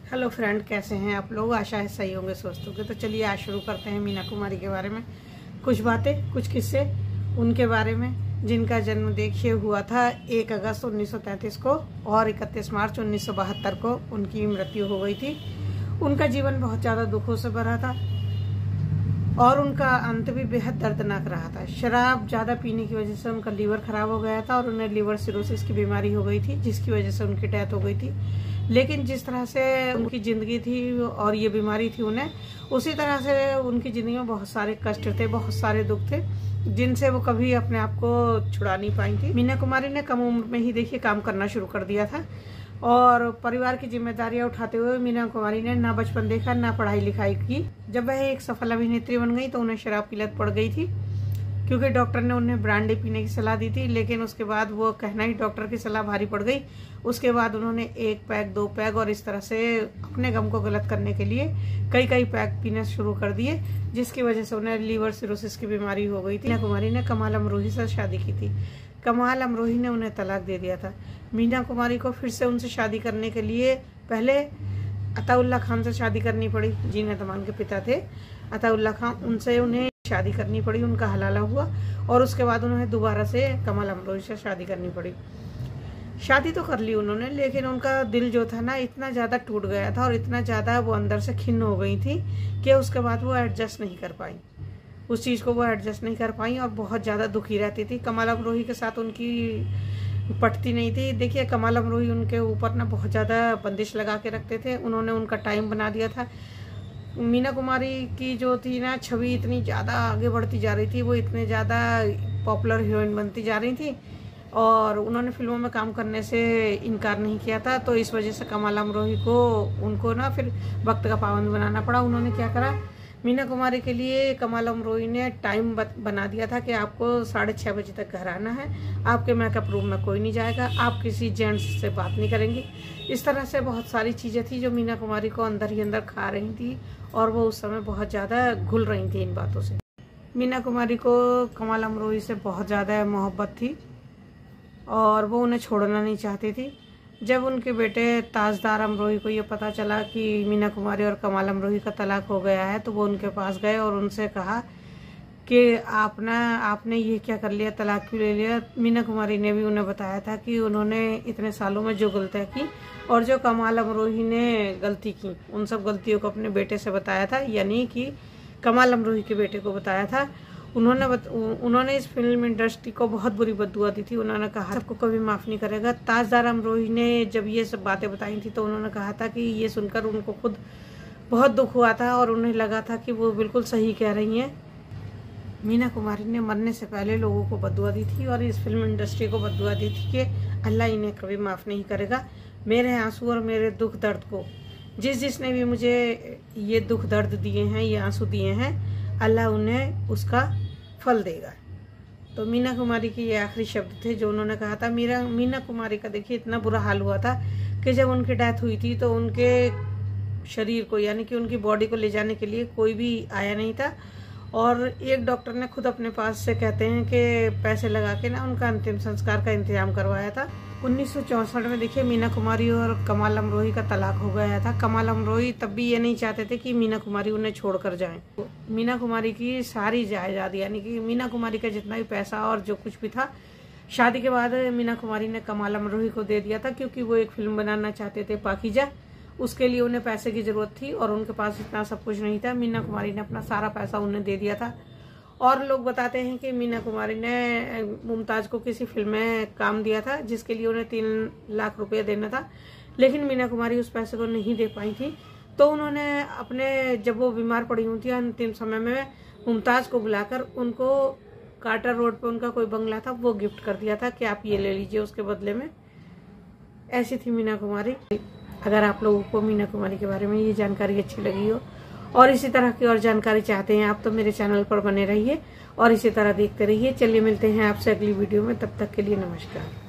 Hello friend, कैसे हैं आप लोग। आशा है सही होंगे, स्वस्थ होंगे। तो चलिए आज शुरू करते हैं मीना कुमारी के बारे में कुछ बातें, कुछ किस्से उनके बारे में, जिनका जन्म देखिए हुआ था 1 अगस्त 1933 को और 31 मार्च 1972 को उनकी मृत्यु हो गई थी। उनका जीवन बहुत ज़्यादा दुखों से भरा था और उनका अंत भी बेहद दर्दनाक रहा था। शराब ज़्यादा पीने की वजह से उनका लीवर खराब हो गया था और उन्हें लीवर सिरोसिस की बीमारी हो गई थी, जिसकी वजह से उनकी डेथ हो गई थी। लेकिन जिस तरह से उनकी ज़िंदगी थी और ये बीमारी थी उन्हें, उसी तरह से उनकी ज़िंदगी में बहुत सारे कष्ट थे, बहुत सारे दुख थे, जिनसे वो कभी अपने आप को छुड़ा नहीं पाई थी। मीना कुमारी ने कम उम्र में ही देखिए काम करना शुरू कर दिया था और परिवार की जिम्मेदारियां उठाते हुए मीना कुमारी ने ना बचपन देखा, ना पढ़ाई लिखाई की। जब वह एक सफल अभिनेत्री बन गई तो उन्हें शराब की लत पड़ गई थी, क्योंकि डॉक्टर ने उन्हें ब्रांडी पीने की सलाह दी थी। लेकिन उसके बाद वो कहना ही डॉक्टर की सलाह भारी पड़ गई। उसके बाद उन्होंने 1 पैग 2 पैग और इस तरह से अपने गम को गलत करने के लिए कई पैग पीने शुरू कर दिए, जिसकी वजह से उन्हें लीवर सिरोसिस की बीमारी हो गई थी। मीना कुमारी ने कमाल अमरोही से शादी की थी। कमाल अमरोही ने उन्हें तलाक दे दिया था। मीना कुमारी को फिर से उनसे शादी करने के लिए पहले अताउल्ला खान से शादी करनी पड़ी। जीनत अमान के पिता थे अताउल्ला खान, उनसे उन्हें शादी करनी पड़ी। उनका हलाला हुआ और उसके बाद उन्हें दोबारा से कमाल अमरोही से शादी करनी पड़ी। शादी तो कर ली उन्होंने, लेकिन उनका दिल जो था ना इतना ज़्यादा टूट गया था और इतना ज़्यादा वो अंदर से खिन्न हो गई थी कि उसके बाद वो एडजस्ट नहीं कर पाई, उस चीज़ को वो एडजस्ट नहीं कर पाई और बहुत ज़्यादा दुखी रहती थी। कमाल अमरोही के साथ उनकी पटती नहीं थी। देखिए, कमाल अमरोही उनके ऊपर ना बहुत ज़्यादा बंदिश लगा के रखते थे। उन्होंने उनका टाइम बना दिया था। मीना कुमारी की जो थी ना छवि इतनी ज़्यादा आगे बढ़ती जा रही थी, वो इतने ज़्यादा पॉपुलर हीरोइन बनती जा रही थी और उन्होंने फिल्मों में काम करने से इनकार नहीं किया था। तो इस वजह से कमाल अमरोही को उनको ना फिर वक्त का पाबंद बनाना पड़ा। उन्होंने क्या करा, मीना कुमारी के लिए कमाल अमरोही ने टाइम बना दिया था कि आपको 6:30 बजे तक घर आना है, आपके मेकअप रूम में कोई नहीं जाएगा, आप किसी जेंट्स से बात नहीं करेंगे। इस तरह से बहुत सारी चीज़ें थी जो मीना कुमारी को अंदर ही अंदर खा रही थी और वो उस समय बहुत ज़्यादा घुल रही थी इन बातों से। मीना कुमारी को कमाल अमरोही से बहुत ज़्यादा मोहब्बत थी और वो उन्हें छोड़ना नहीं चाहती थी। जब उनके बेटे ताजदार अमरोही को ये पता चला कि मीना कुमारी और कमाल अमरोही का तलाक हो गया है, तो वो उनके पास गए और उनसे कहा कि आपने ये क्या कर लिया, तलाक क्यों ले लिया। मीना कुमारी ने भी उन्हें बताया था कि उन्होंने इतने सालों में जो गलतियाँ की और जो कमाल अमरोही ने गलती की, उन सब गलतियों को अपने बेटे से बताया था, यानी कि कमाल अमरोही के बेटे को बताया था। उन्होंने इस फिल्म इंडस्ट्री को बहुत बुरी बद्दुआ दी थी। उन्होंने कहा सबको कभी माफ़ नहीं करेगा। ताजदार अमरोही ने जब ये सब बातें बताई थी तो उन्होंने कहा था कि ये सुनकर उनको खुद बहुत दुख हुआ था और उन्हें लगा था कि वो बिल्कुल सही कह रही हैं। मीना कुमारी ने मरने से पहले लोगों को बद्दुआ दी थी और इस फिल्म इंडस्ट्री को बद्दुआ दी थी कि अल्लाह इन्हें कभी माफ़ नहीं करेगा। मेरे आंसू और मेरे दुख दर्द को जिसने भी मुझे ये दुख दर्द दिए हैं, ये आंसू दिए हैं, अल्लाह उन्हें उसका फल देगा। तो मीना कुमारी के ये आखिरी शब्द थे जो उन्होंने कहा था। मीना कुमारी का देखिए इतना बुरा हाल हुआ था कि जब उनकी डेथ हुई थी तो उनके शरीर को, यानी कि उनकी बॉडी को ले जाने के लिए कोई भी आया नहीं था और एक डॉक्टर ने खुद अपने पास से, कहते हैं कि पैसे लगा के ना उनका अंतिम संस्कार का इंतजाम करवाया था। 1964 में देखिए मीना कुमारी और कमाल अमरोही का तलाक हो गया था। कमाल अमरोही तब भी ये नहीं चाहते थे कि मीना कुमारी उन्हें छोड़कर जाएं। मीना कुमारी की सारी जायदाद, यानी कि मीना कुमारी का जितना भी पैसा और जो कुछ भी था, शादी के बाद मीना कुमारी ने कमाल अमरोही को दे दिया था, क्योंकि वो एक फिल्म बनाना चाहते थे पाकीजा। उसके लिए उन्हें पैसे की जरूरत थी और उनके पास इतना सब कुछ नहीं था। मीना कुमारी ने अपना सारा पैसा उन्हें दे दिया था और लोग बताते हैं कि मीना कुमारी ने मुमताज को किसी फिल्म में काम दिया था जिसके लिए उन्हें 3 लाख रुपए देना था, लेकिन मीना कुमारी उस पैसे को नहीं दे पाई थी। तो उन्होंने अपने, जब वो बीमार पड़ी हुई थी अंतिम समय में, मुमताज को बुलाकर उनको कार्टर रोड पे उनका कोई बंगला था वो गिफ्ट कर दिया था कि आप ये ले लीजिए उसके बदले में। ऐसी थी मीना कुमारी। अगर आप लोगों को मीना कुमारी के बारे में ये जानकारी अच्छी लगी हो और इसी तरह की और जानकारी चाहते हैं आप, तो मेरे चैनल पर बने रहिए और इसी तरह देखते रहिए। चलिए मिलते हैं आपसे अगली वीडियो में, तब तक के लिए नमस्कार।